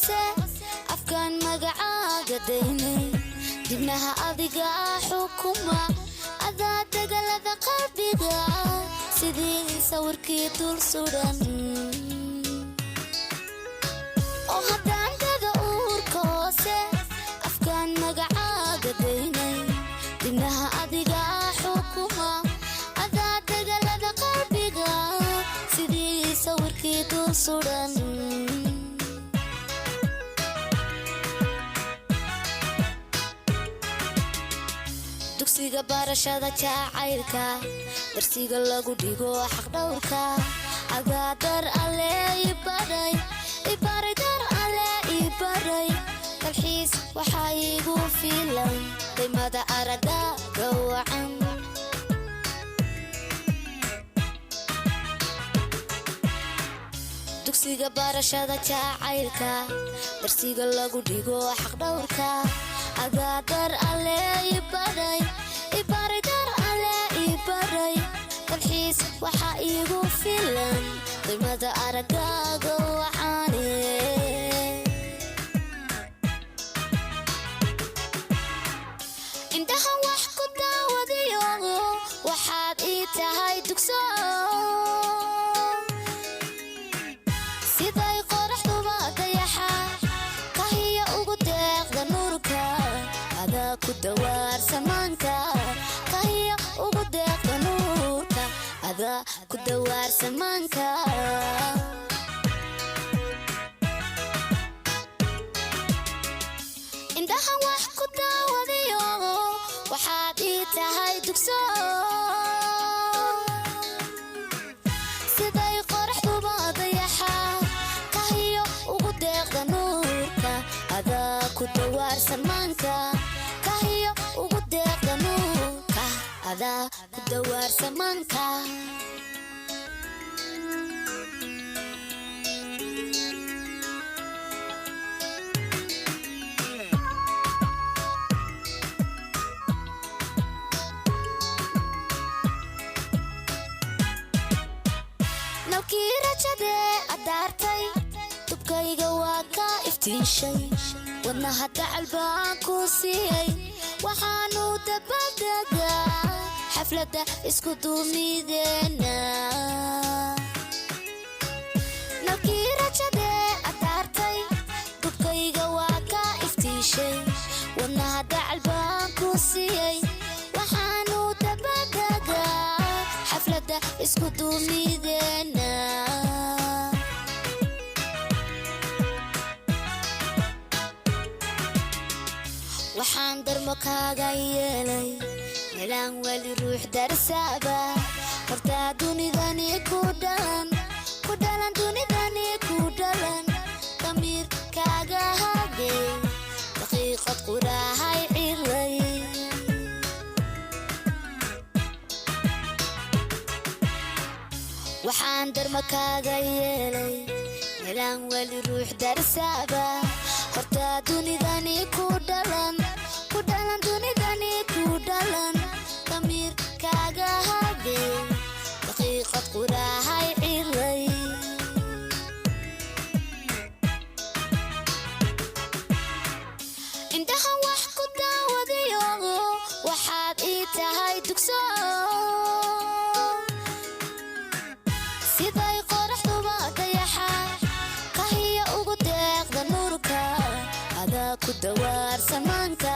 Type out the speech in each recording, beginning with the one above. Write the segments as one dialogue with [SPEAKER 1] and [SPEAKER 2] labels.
[SPEAKER 1] hoose afkaan magacaaga daynay dibnaha adiga xukuma adaa dagalada qalbiga sidii sawirkii dul suran oo haddaan dada uurka hoose afkaan magacaaga daynay dibnaha adiga xukuma adaa dagalada qalbiga sidii sawirkii dul suran dugsiga barashada jacaylka darsiga lagu dhigo xaq dhowrka agaadar alle ibaray dar alle ibaray dalxiis waxaa igu filan qiimada aragga gawacan dugsiga barashada jacaylka darsiga lagu dhigo xaq dhowrka agaadar alle ibaray dar alle ibaray dalxiis waxaa igu filan qiimada araggaaga wacaane indhaha wax ku daawadayo waxaad ii tahay dugso siday qoraxduba dayaxa kahiya ugu deeqda nuurka adaa ku dawaar samaanka kahiya ugu deeqda nuurka adaa ku dawaar samaanka indhaha wax ku daawadayo waxaad ii tahay dugso siday qoraxduba dayaxa kahiya ugu deeqda nuurka adaa ku dawaar samaanka kahiya ugu deeqda nuurka adaa ku dawaar samaanka nabkii rajadee adaartay dubkayga waa ka iftiishay wadnaha dacal baan ku siiyey waxaanu dabadegaa xafladda isku duumideena nabkii rajadee adaartay dubkayga waa ka iftiishay wadnaha dacal baan ku siiyey waxaanu dabadegaa xafladda isku duumideena waxaan darmo kaaga yeelay meelaan wali ruux darsaaba hortaa dunidani ku dhalan dunidani ku dhalan damiir kaaga hagay daqiiqad qurahay cilay waxaan darmo kaaga yeelay meelaan wali ruux darsaaba hortaa dunidani ku dhalan dunidani ku dhalan damiir kaaga hagay daqiiqad qurahay cilay indhaha wax ku daawadayo waxaad ii tahay dugso siday qoraxduba dayaxa kahiya ugu deeqda nuurka adaa ku dawaar samaanka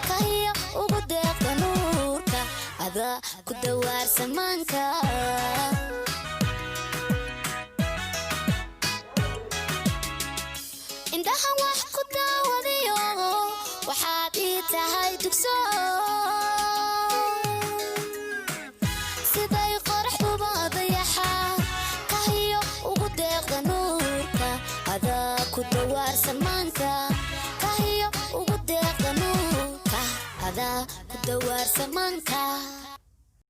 [SPEAKER 1] kahiya ugu deeqda nuurka adaa ku dawaar samaanka indhaha wax ku daawadayo waxaad ii tahay dugso siday qoraxduba dayaxa kahiya ugu deeqda nuurka adaa ku dawaar samaanka kahiya ugu deeqda nuurka adaa ku dawaar samaanka